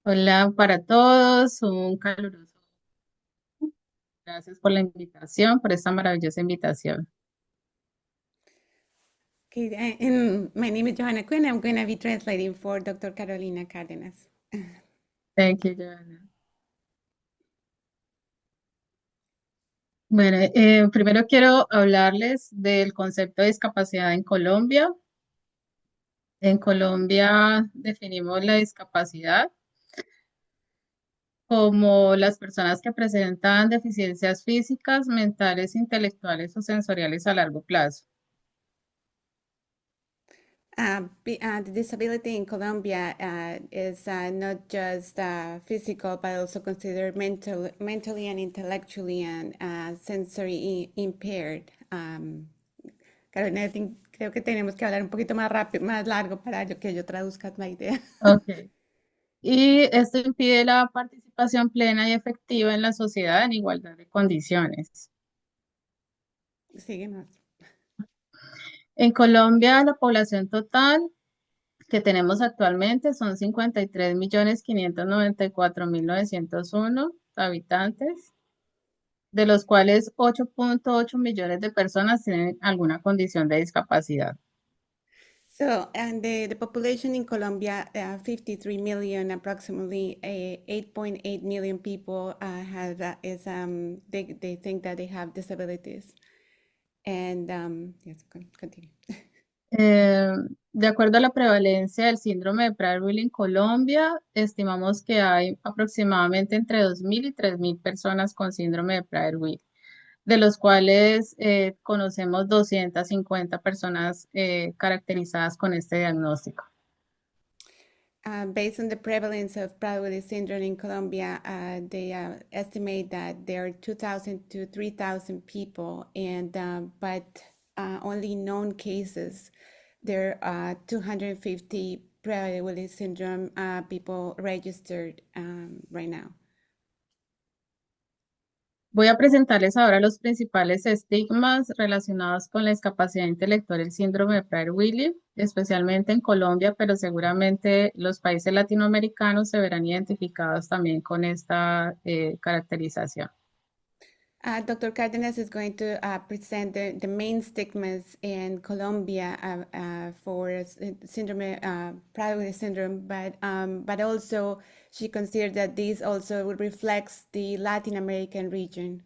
Hola para todos, un caluroso gracias por la invitación, por esta maravillosa invitación. Okay, and my name is Johanna Quinn. I'm going to be translating for Dr. Carolina Cárdenas. Thank you, Joanna. Bueno, primero quiero hablarles del concepto de discapacidad en Colombia. En Colombia definimos la discapacidad como las personas que presentan deficiencias físicas, mentales, intelectuales o sensoriales a largo plazo. The disability in Colombia is not just physical, but also considered mentally and intellectually and sensory impaired. Carolina, creo que tenemos que hablar un poquito más rápido, más largo para que yo traduzca la idea. Okay. Y esto impide la participación plena y efectiva en la sociedad en igualdad de condiciones. Síguenos. En Colombia, la población total que tenemos actualmente son 53.594.901 habitantes, de los cuales 8.8 millones de personas tienen alguna condición de discapacidad. So, and the population in Colombia, 53 million, approximately 8.8 million people have they think that they have disabilities. And yes, continue. Eh, de acuerdo a la prevalencia del síndrome de Prader-Willi en Colombia, estimamos que hay aproximadamente entre 2.000 y 3.000 personas con síndrome de Prader-Willi, de los cuales conocemos 250 personas caracterizadas con este diagnóstico. Based on the prevalence of Prader-Willi syndrome in Colombia, they estimate that there are 2,000 to 3,000 people, and but only known cases. There are 250 Prader-Willi syndrome people registered right now. Voy a presentarles ahora los principales estigmas relacionados con la discapacidad intelectual, el síndrome de Prader-Willi, especialmente en Colombia, pero seguramente los países latinoamericanos se verán identificados también con esta caracterización. Dr. Cardenas is going to present the main stigmas in Colombia for syndrome, Prader-Willi syndrome, but also she considered that this also reflects the Latin American region.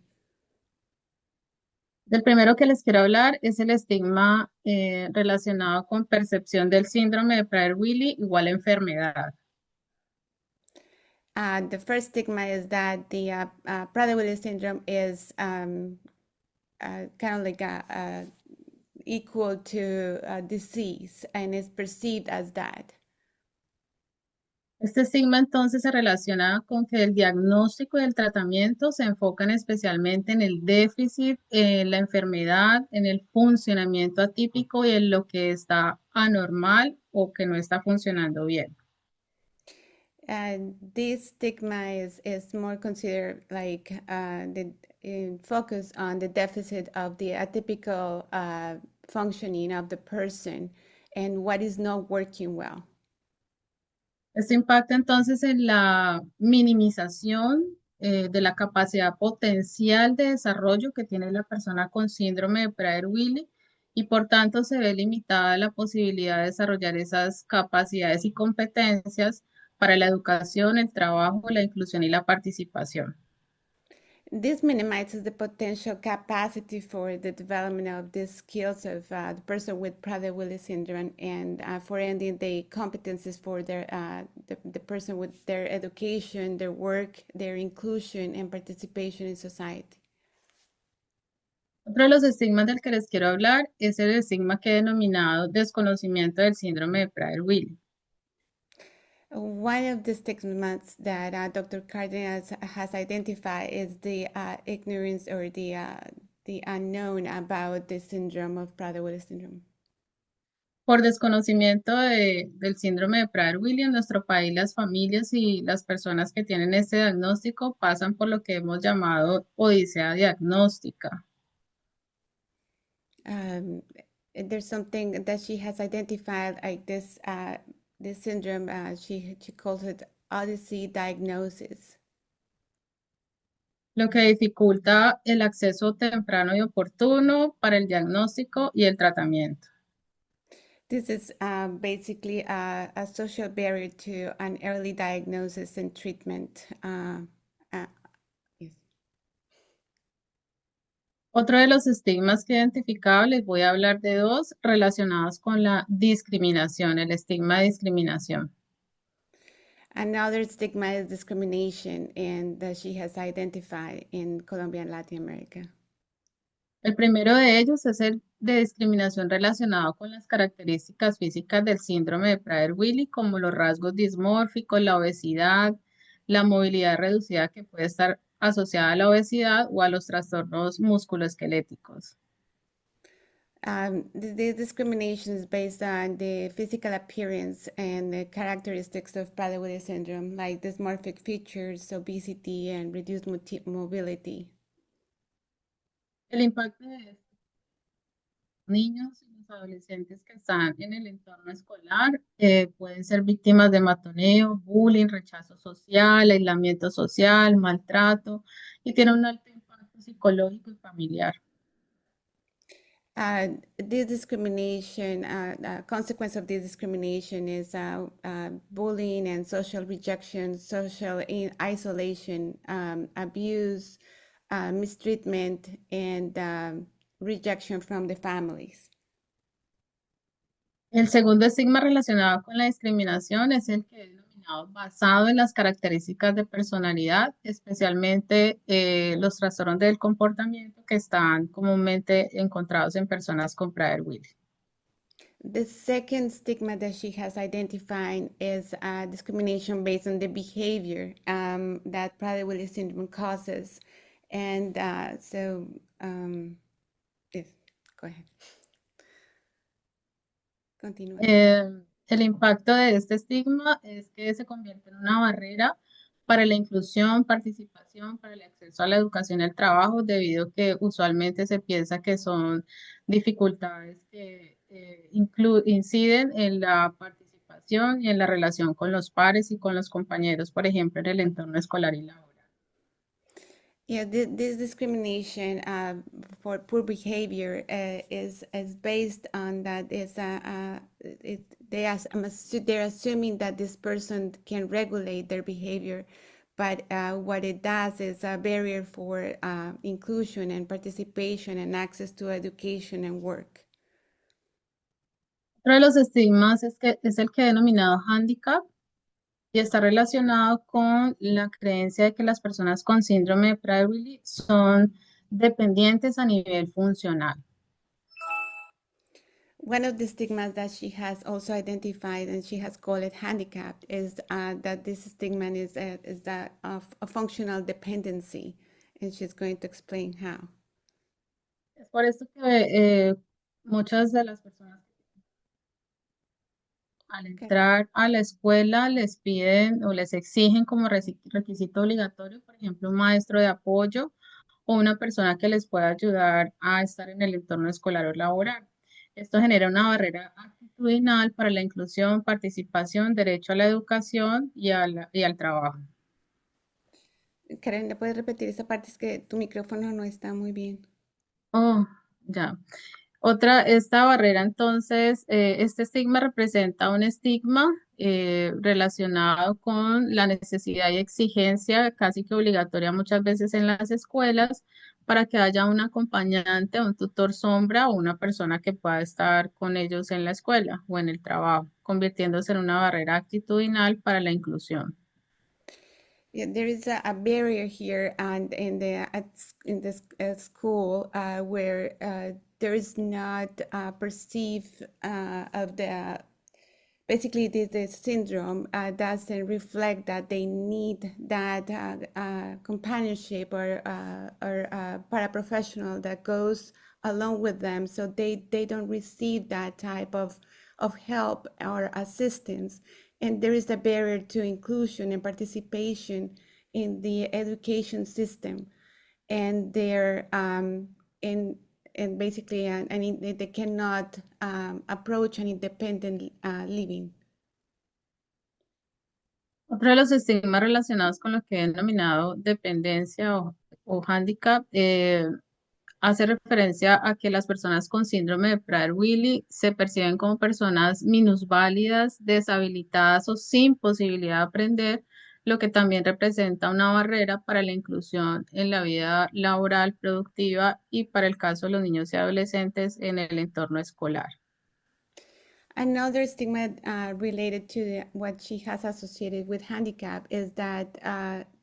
El primero que les quiero hablar es el estigma relacionado con percepción del síndrome de Prader-Willi igual a enfermedad. The first stigma is that the Prader-Willi syndrome is kind of like equal to disease and is perceived as that. Este estigma entonces se relaciona con que el diagnóstico y el tratamiento se enfocan especialmente en el déficit, en la enfermedad, en el funcionamiento atípico y en lo que está anormal o que no está funcionando bien. And this stigma is more considered like the focus on the deficit of the atypical functioning of the person and what is not working well. Esto impacta entonces en la minimización de la capacidad potencial de desarrollo que tiene la persona con síndrome de Prader-Willi y por tanto se ve limitada la posibilidad de desarrollar esas capacidades y competencias para la educación, el trabajo, la inclusión y la participación. This minimizes the potential capacity for the development of the skills of the person with Prader-Willi syndrome and for ending the competencies for the person with their education, their work, their inclusion and participation in society. Otro de los estigmas del que les quiero hablar es el estigma que he denominado desconocimiento del síndrome de Prader-Willi. One of the stigmas that Dr. Cardenas has identified is the ignorance or the unknown about the syndrome of Prader-Willi syndrome. Por desconocimiento del síndrome de Prader-Willi en nuestro país, las familias y las personas que tienen este diagnóstico pasan por lo que hemos llamado odisea diagnóstica. Um, there's something that she has identified like this syndrome. She calls it Odyssey diagnosis. Lo que dificulta el acceso temprano y oportuno para el diagnóstico y el tratamiento. This is basically a social barrier to an early diagnosis and treatment. Uh, yes. Otro de los estigmas que he identificado, les voy a hablar de dos relacionados con la discriminación, el estigma de discriminación. Another stigma is discrimination, and that she has identified in Colombia and Latin America. El primero de ellos es el de discriminación relacionado con las características físicas del síndrome de Prader-Willi, como los rasgos dismórficos, la obesidad, la movilidad reducida que puede estar asociada a la obesidad o a los trastornos musculoesqueléticos. The discrimination is based on the physical appearance and the characteristics of Prader-Willi syndrome, like dysmorphic features, obesity, and reduced mobility. El impacto de niños y los adolescentes que están en el entorno escolar pueden ser víctimas de matoneo, bullying, rechazo social, aislamiento social, maltrato y tiene un alto impacto psicológico y familiar. This discrimination, consequence of this discrimination is bullying and social rejection, social isolation, abuse, mistreatment, and rejection from the families. El segundo estigma relacionado con la discriminación es el que he denominado basado en las características de personalidad, especialmente los trastornos del comportamiento que están comúnmente encontrados en personas con Prader-Willi. The second stigma that she has identified is discrimination based on the behavior that Prader-Willi syndrome causes. And yes, go ahead. Continúa. El impacto de este estigma es que se convierte en una barrera para la inclusión, participación, para el acceso a la educación y al trabajo, debido a que usualmente se piensa que son dificultades que inciden en la participación y en la relación con los pares y con los compañeros, por ejemplo, en el entorno escolar y laboral. Yeah, this discrimination for poor behavior is based on that they're assuming that this person can regulate their behavior, but what it does is a barrier for inclusion and participation and access to education and work. Otro de los estigmas es que es el que he denominado handicap y está relacionado con la creencia de que las personas con síndrome de Prader-Willi son dependientes a nivel funcional. One of the stigmas that she has also identified and she has called it handicapped is that this stigma is that of a functional dependency, and she's going to explain how. Es por esto que muchas de las personas al Okay. entrar a la escuela les piden o les exigen como requisito obligatorio, por ejemplo, un maestro de apoyo o una persona que les pueda ayudar a estar en el entorno escolar o laboral. Esto genera una barrera actitudinal para la inclusión, participación, derecho a la educación y al trabajo. Karen, ¿le puedes repetir esa parte? Es que tu micrófono no está muy bien. Oh, ya. Esta barrera, entonces, este estigma representa un estigma relacionado con la necesidad y exigencia casi que obligatoria muchas veces en las escuelas para que haya un acompañante, un tutor sombra o una persona que pueda estar con ellos en la escuela o en el trabajo, convirtiéndose en una barrera actitudinal para la inclusión. Yeah, there is a barrier here, and in this school where there is not perceived of the basically the syndrome doesn't reflect that they need that companionship or paraprofessional that goes along with them, so they don't receive that type of help or assistance, and there is a barrier to inclusion and participation in the education system, and they're in and basically they cannot approach an independent living. Otro de los estigmas relacionados con lo que he denominado dependencia o handicap hace referencia a que las personas con síndrome de Prader-Willi se perciben como personas minusválidas, deshabilitadas o sin posibilidad de aprender, lo que también representa una barrera para la inclusión en la vida laboral productiva y para el caso de los niños y adolescentes en el entorno escolar. Another stigma related to what she has associated with handicap is that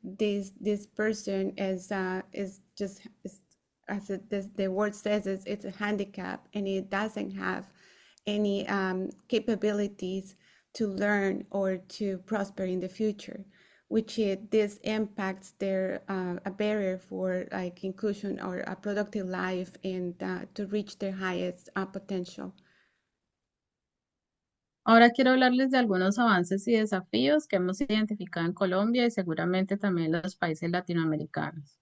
this person is just as the word says it's a handicap and it doesn't have any capabilities to learn or to prosper in the future, which this impacts their a barrier for like inclusion or a productive life and to reach their highest potential. Ahora quiero hablarles de algunos avances y desafíos que hemos identificado en Colombia y seguramente también en los países latinoamericanos.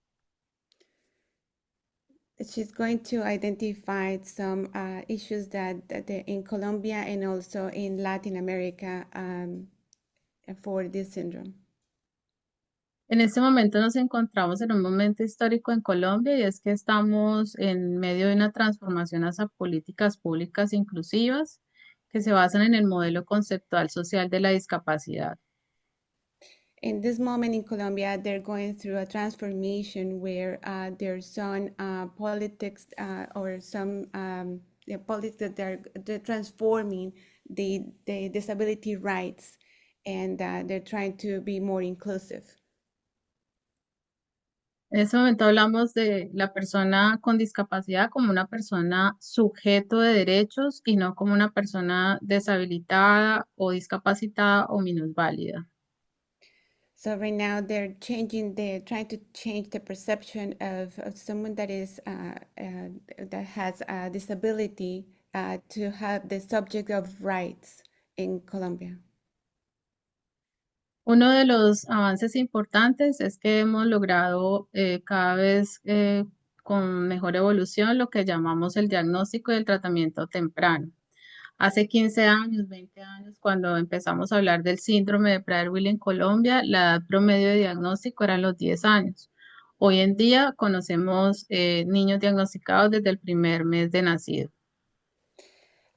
She's going to identify some issues that in Colombia and also in Latin America for this syndrome. En este momento nos encontramos en un momento histórico en Colombia y es que estamos en medio de una transformación hacia políticas públicas inclusivas que se basan en el modelo conceptual social de la discapacidad. In this moment in Colombia, they're going through a transformation where there's some politics or some politics that they're transforming the disability rights and they're trying to be more inclusive. En este momento hablamos de la persona con discapacidad como una persona sujeto de derechos y no como una persona deshabilitada o discapacitada o minusválida. So right now they're trying to change the perception of someone that is that has a disability to have the subject of rights in Colombia. Uno de los avances importantes es que hemos logrado cada vez con mejor evolución lo que llamamos el diagnóstico y el tratamiento temprano. Hace 15 años, 20 años, cuando empezamos a hablar del síndrome de Prader-Willi en Colombia, la edad promedio de diagnóstico eran los 10 años. Hoy en día conocemos niños diagnosticados desde el primer mes de nacido.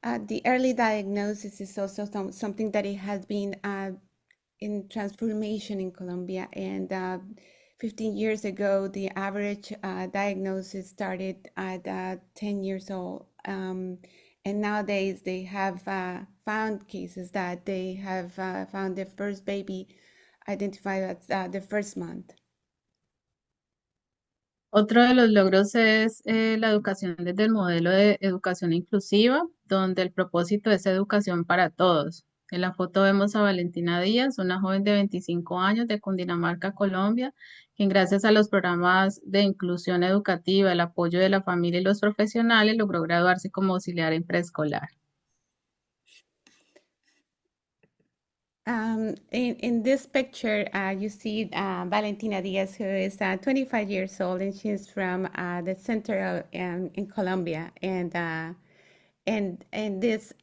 The early diagnosis is also something that it has been in transformation in Colombia. And 15 years ago, the average diagnosis started at 10 years old. And nowadays, they have found cases that they have found the first baby identified at the first month. Otro de los logros es la educación desde el modelo de educación inclusiva, donde el propósito es educación para todos. En la foto vemos a Valentina Díaz, una joven de 25 años de Cundinamarca, Colombia, quien gracias a los programas de inclusión educativa, el apoyo de la familia y los profesionales, logró graduarse como auxiliar en preescolar. In this picture, you see Valentina Diaz, who is 25 years old, and she's from the center of, in Colombia. And this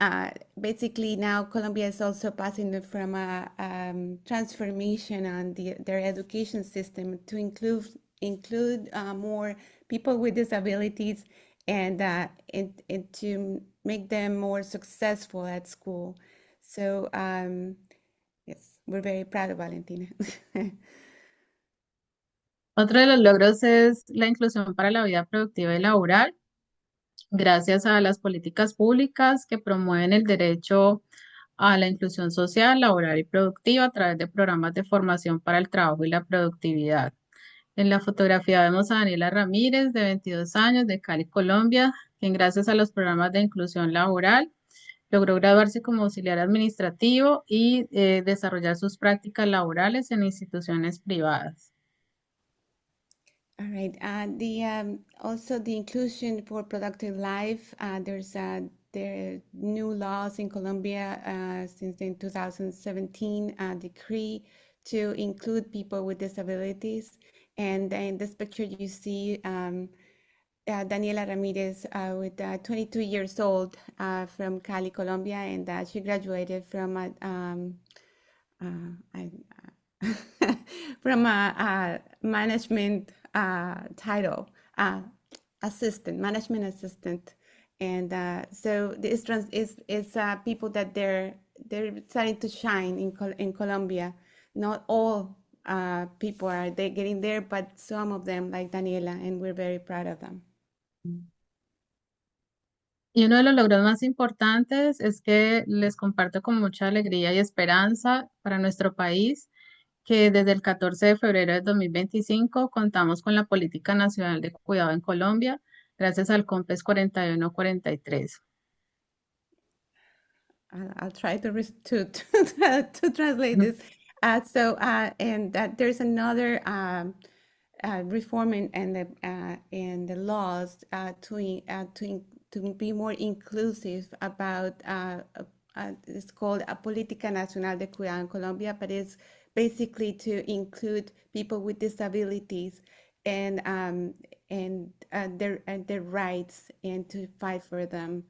basically now Colombia is also passing from a transformation on their education system to include more people with disabilities and to make them more successful at school. So yes, we're very proud of Valentina. Otro de los logros es la inclusión para la vida productiva y laboral, gracias a las políticas públicas que promueven el derecho a la inclusión social, laboral y productiva a través de programas de formación para el trabajo y la productividad. En la fotografía vemos a Daniela Ramírez, de 22 años, de Cali, Colombia, quien gracias a los programas de inclusión laboral logró graduarse como auxiliar administrativo y desarrollar sus prácticas laborales en instituciones privadas. All right. Also the inclusion for productive life. There are new laws in Colombia since in 2017 decree to include people with disabilities. And in this picture, you see Daniela Ramirez with 22 years old from Cali, Colombia, and she graduated from from a management title, assistant, management assistant, and so this is people that they're starting to shine in Colombia. Not all people are they getting there, but some of them, like Daniela, and we're very proud of them. Y uno de los logros más importantes es que les comparto con mucha alegría y esperanza para nuestro país que desde el 14 de febrero de 2025 contamos con la Política Nacional de Cuidado en Colombia, gracias al COMPES 4143. I'll try to translate this. And there's another reform in the laws to be more inclusive about it's called a Política Nacional de Cuidado en Colombia, but it's basically to include people with disabilities and their rights and to fight for them.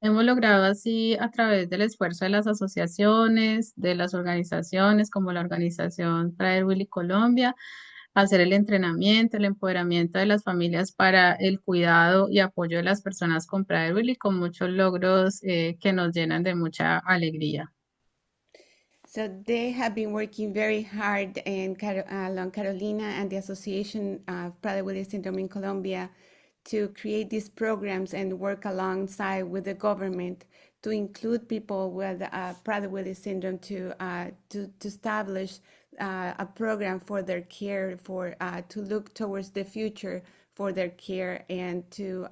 Hemos logrado así, a través del esfuerzo de las asociaciones, de las organizaciones como la organización Prader Willy Colombia, hacer el entrenamiento, el empoderamiento de las familias para el cuidado y apoyo de las personas con Prader Willy, con muchos logros que nos llenan de mucha alegría. So they have been working very hard along Carolina and the Association of Prader-Willi Syndrome in Colombia to create these programs and work alongside with the government to include people with Prader-Willi syndrome to establish a program for their care, for to look towards the future for their care, and to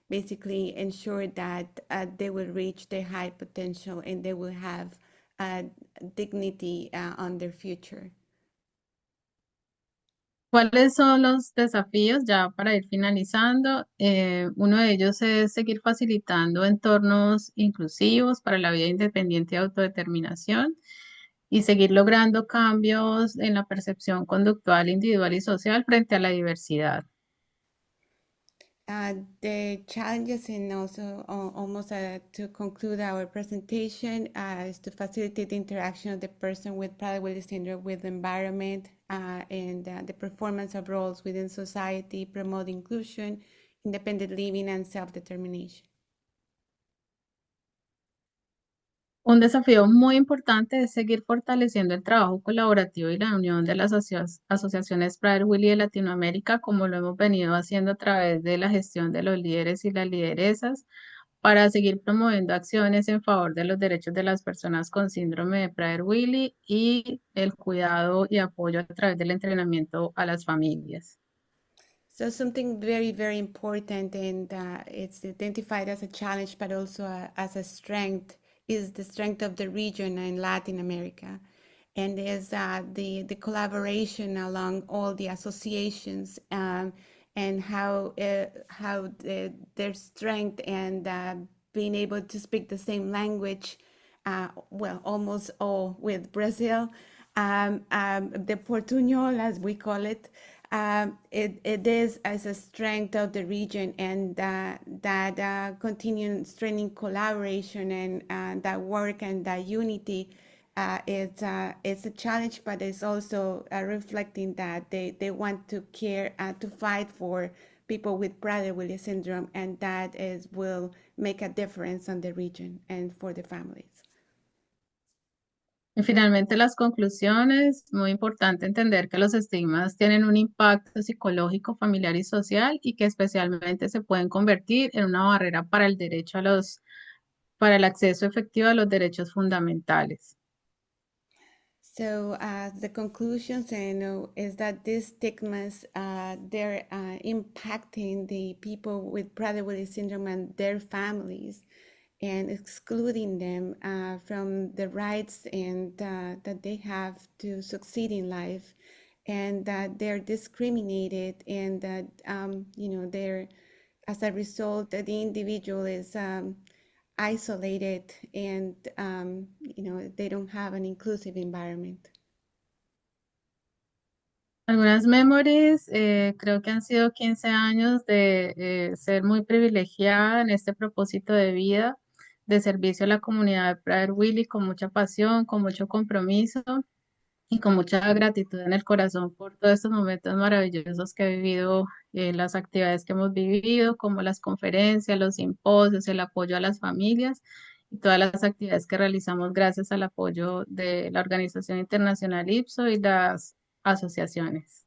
basically ensure that they will reach their high potential and they will have dignity on their future. ¿Cuáles son los desafíos ya para ir finalizando? Uno de ellos es seguir facilitando entornos inclusivos para la vida independiente y autodeterminación y seguir logrando cambios en la percepción conductual individual y social frente a la diversidad. The challenges and also almost to conclude our presentation is to facilitate the interaction of the person with Prader-Willi syndrome with the environment and the performance of roles within society, promote inclusion, independent living, and self-determination. Un desafío muy importante es seguir fortaleciendo el trabajo colaborativo y la unión de las asociaciones Prader-Willi de Latinoamérica, como lo hemos venido haciendo a través de la gestión de los líderes y las lideresas, para seguir promoviendo acciones en favor de los derechos de las personas con síndrome de Prader-Willi y el cuidado y apoyo a través del entrenamiento a las familias. So something very, very important, and it's identified as a challenge, but also as a strength, is the strength of the region in Latin America, and is the collaboration along all the associations, and how their strength and being able to speak the same language, well, almost all with Brazil, the Portuñol, as we call it. It is as a strength of the region, and that continuing strengthening collaboration and that work and that unity it's a challenge, but it's also reflecting that they want to care to fight for people with Prader-Willi syndrome, and that is will make a difference on the region and for the families. Y finalmente las conclusiones, muy importante entender que los estigmas tienen un impacto psicológico, familiar y social y que especialmente se pueden convertir en una barrera para el derecho para el acceso efectivo a los derechos fundamentales. So the conclusions is that these stigmas they're impacting the people with Prader-Willi syndrome and their families, and excluding them from the rights and that they have to succeed in life, and that they're discriminated, and that they're as a result that the individual is isolated, and they don't have an inclusive environment. Algunas memories, creo que han sido 15 años de ser muy privilegiada en este propósito de vida, de servicio a la comunidad de Prader Willy con mucha pasión, con mucho compromiso y con mucha gratitud en el corazón por todos estos momentos maravillosos que he vivido, las actividades que hemos vivido, como las conferencias, los simposios, el apoyo a las familias y todas las actividades que realizamos gracias al apoyo de la Organización Internacional IPSO y las asociaciones.